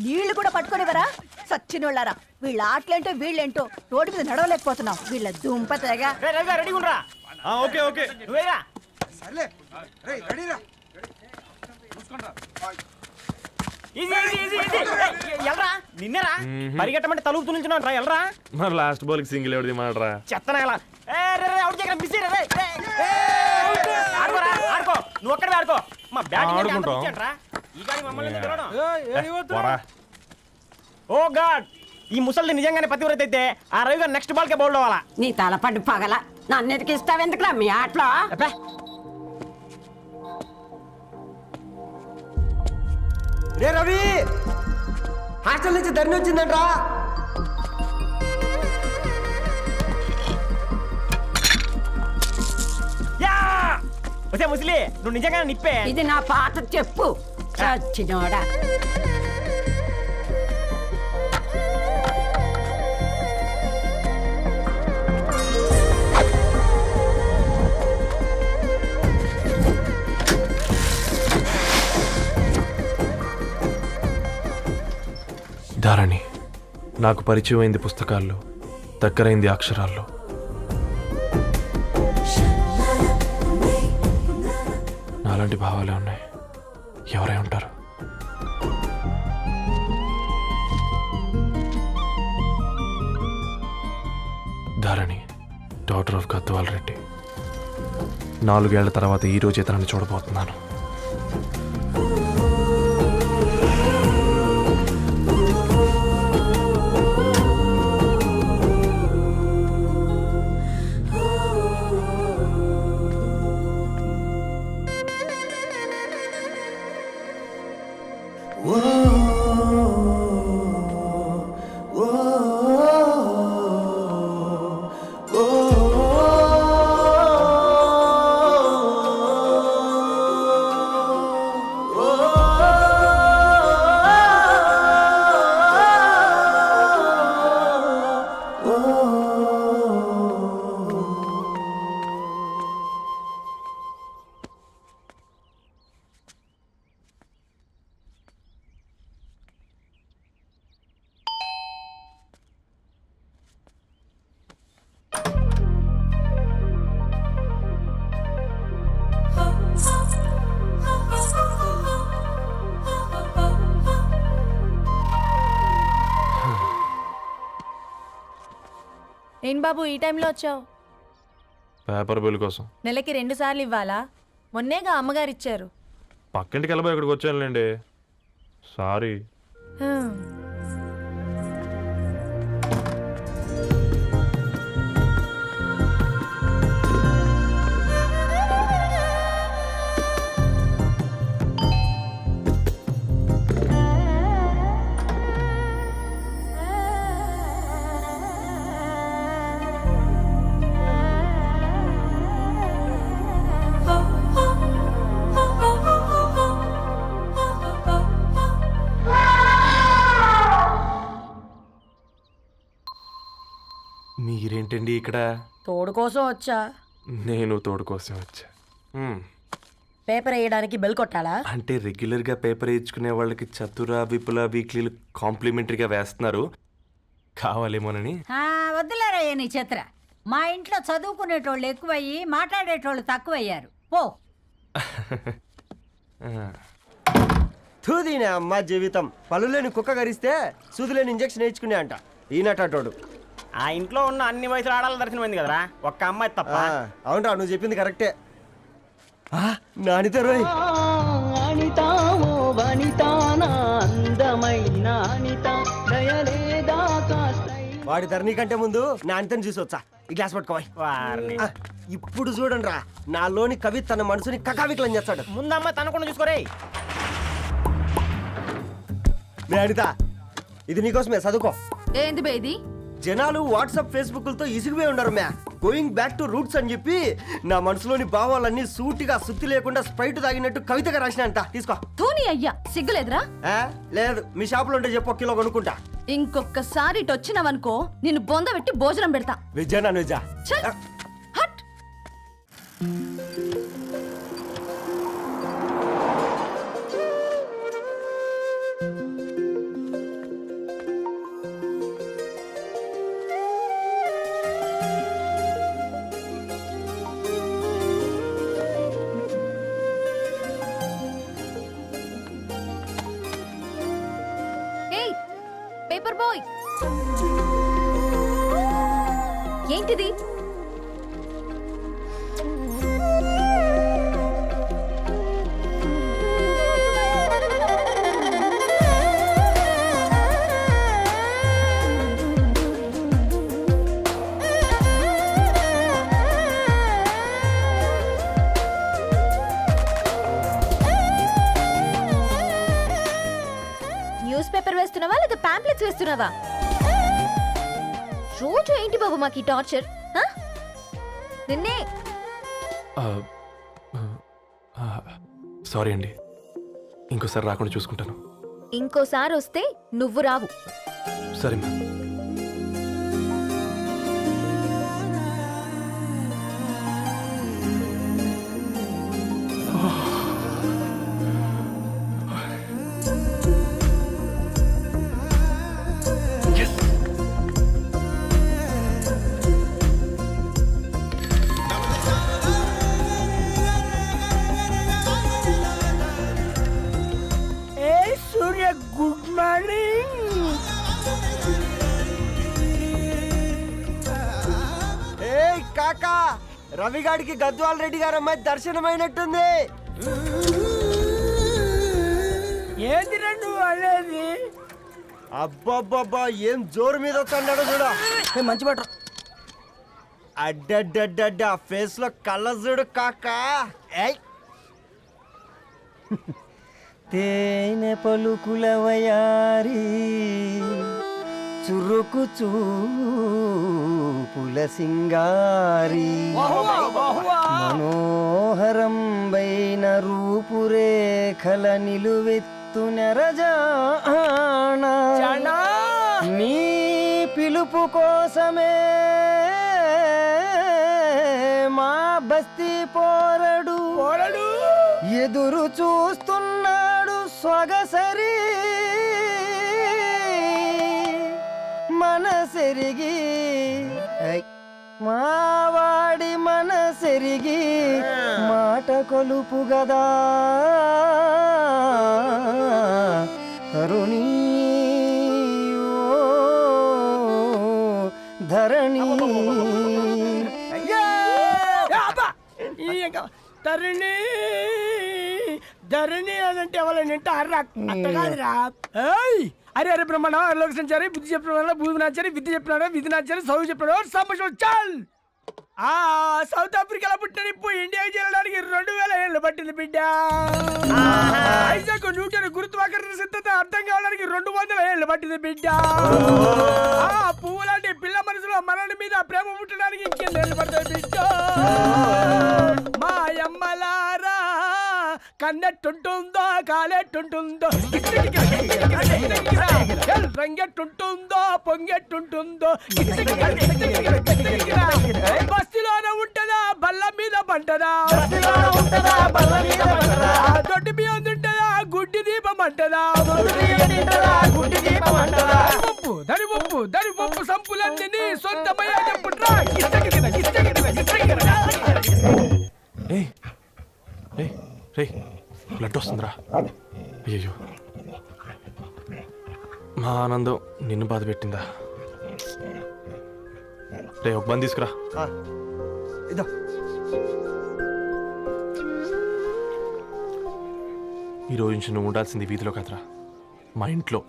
నీళ్లు కూడా పట్టుకునేవరా సచ్చినోళ్ళారా. వీళ్ళ ఆటలేంటో వీళ్ళేంటో రోడ్డు మీద నడవలేకపోతున్నాం. వీళ్ళ దుంప తెగ. ఓకే ఓకే నిన్నరా పరిగెట్టమంటే తలుపు తులించున్నా ఎల్రా. మరి లాస్ట్ బాల్ కి సింగిల్ ఎవరిది మాడరా? చెత్తనా ఎలా ఆడుకో నువ్వు ఒక్కడే ఆడుకో. మా బ్యాటింగ్ ఓ గాడ్, ఈ ముసలి నిజంగానే పతివ్రత అయితే ఆ రవి గారు నెక్స్ట్ బాల్ కే బౌల్డ్ అవ్వాలా. నీ తలపండు పగల నన్నిటికి ఇస్తావెందుకురా మీ ఆటలో? రే రవి, హాస్టల్ నుంచి ధరణి వచ్చిందంట్రా. ముసలి నువ్వు నిజంగానే నిప్పే. ఇది నా పాట చెప్పు చచ్చినోడా. ధారణి నాకు పరిచయం అయింది పుస్తకాల్లో, దగ్గరైంది అక్షరాల్లో. నాలాంటి భావాలే ఉన్నాయి. ఎవరై ఉంటారు? Dharani daughter of Gadwal Reddy. 4 ఏళ్ల తర్వాత ఈ రోజు ఇతరాన్ని చూడబోతున్నాను. ఏం బాబు ఈ టైంలో వచ్చావు? పేపర్ బిల్ కోసం. నెలకి 2 సార్లు ఇవ్వాలా? మొన్నేగా అమ్మగారు ఇచ్చారు. పక్కింటికి వెళ్ళబోయి ఇక్కడికి వచ్చానులేండి. సారీ. మీరేంటండి ఇక్కడ? తోడు కోసం వచ్చా. నేను తోడు కోసం వచ్చా. పేపర్ వేయడానికి బెల్ కొట్టాలా? అంటే రెగ్యులర్గా పేపర్ వేయించుకునే వాళ్ళకి చతుర విపుల వీక్లీలు కాంప్లిమెంటరీగా వేస్తున్నారు, కావాలేమోనని. వద్దులేరా నీ చిత్ర. మా ఇంట్లో చదువుకునేటోళ్ళు ఎక్కువయ్యి మాట్లాడేటోళ్ళు తక్కువయ్యారు. పో. తూదీనే అమ్మ జీవితం. పళ్ళులేని కుక్క గరిస్తే సూదులేని ఇంజక్షన్ వేయించుకునే అంట ఈనటోడు. ఆ ఇంట్లో ఉన్న అన్ని వయసులో ఆడాల దర్శనమైంది కదరా, ఒక్క అమ్మాయి తప్ప. అవునరా, నువ్వు చెప్పింది కరెక్టే. నానిత రోయ్, వాడి ధరణి కంటే ముందు నానితని చూసి వచ్చా. ఈ గ్లాస్ పట్టుకోవాలి. ఇప్పుడు చూడండి రా, నాలోని కవి తన మనసుని కకావికలం చేస్తాడు. ముందమ్మ తనకుండా చూసుకోరే. నానిత, ఇది నీకోసమే, చదువుకో. ఏంది బేది? జనాలు వాట్సాప్ ఫేస్బుక్లతో ఇసిగిపోయి ఉన్నారు మ్యా. గోయింగ్ బ్యాక్ టు రూట్స్ అని చెప్పి నా మనసులోని భావాలన్నీ సూటిగా సుత్తి లేకుండా స్ప్రైట్ తాగినట్టు కవితగా రాసినంట. తీసుకో. తూని అయ్యా, సిగ్గులేదురా? లేదు, మీ షాపులో ఉంటే చెప్పు, 1 కిలో కొనుక్కుంటా. ఇంకొకసారి ఇటు వచ్చినావనుకో నిన్ను బొంద పెట్టి భోజనం పెడతా. వెజ్జా నాన్ వెజ్జా? హట్. ఏంటిది? న్యూస్ పేపర్ వేస్తున్నావా లేదా పాంప్లెట్స్ వేస్తున్నావా? రోజు ఏంటి బాబు మాకు ఈ టార్చర్? నిన్నే సారీ అండి, ఇంకోసారి రాకుండా చూసుకుంటాను. ఇంకోసారి వస్తే నువ్వు రావు. సరే మ్యామ్. ఏ సూర్య, గుడ్ మార్నింగ్. ఏ కాకా, రవిగాడికి గద్వాల్ రెడ్డి గారు అమ్మాయి దర్శనమైనట్టుంది. ఏంటి నువ్వు అనేది? అబ్బబ్బబ్బా, ఏం జోరు మీద వస్తున్నాడో చూడు. మంచి బట్టర్. అడ్డడ్డడ్డ ఫేస్ లో కళ్ళ చూడు కాకా. ఏయ్ తేనె పలుకుల వయారి, చురుకు చూపుల సింగారి, మనోహరం బైన రూపురేఖల నిలువెత్తు నెరజానా, నీ పిలుపు కోసమే మా బస్తీ పోరడు ఎదురు చూస్తున్నాడు సొగసరి, మనసెరిగి మావాడి మనసెరిగి మాట కొలుపు గదా తరుణీ ఓ ధరణి. తరుణి ధరణి అనంటే ఎవరైనా వింటారా? అట్ట కాదురా. అరే అరే బ్రహ్మణ లోక సంచారి, బుద్ధి చెప్పిన భూమినాచారి, విద్య చెప్పినాడు విధినాచారి, చదువు చెప్పినాడు సంభాషణ చాల్. సౌత్ ఆఫ్రికాలో పుట్టిన ఇప్పుడు ఇండియాకి చేరడానికి 2000 ఏళ్ళు పట్టింది బిడ్డ. ఐజాక్ న్యూటన్ గురుత్వాకర్షణ సిద్ధత అర్థం కావడానికి 200 ఏళ్ళు పట్టింది బిడ్డ. పువ్వు లాంటి పిల్ల మనసులో మనని మీద ప్రేమ పుట్టడానికి ఇంకేళ్ళు పడతాయి బిడ్డ. మా అమ్మలారా కన్నెట్టుంటుందో కాలెట్టుంటుందో, రంగెట్టుంటుందో పొంగెట్టుంటుందో, బస్తిలోనే ఉంటదా బల్ల మీద పంటదా, దొడ్డి బియ్యం తింటదా గుడ్డి దీపం అంటదా, దరి పప్పు సంపులన్నీ సొంతమయ్యా చెప్పుట్రా. బ్లడ్ వస్తుందిరా. అయ్యో, మా ఆనందం నిన్ను బాధ పెట్టిందా? రే, ఒక బంద్ తీసుకురా. ఇదో ఈరోజు నుంచి నువ్వు ఉండాల్సింది వీధిలో కదరా, మా ఇంట్లో.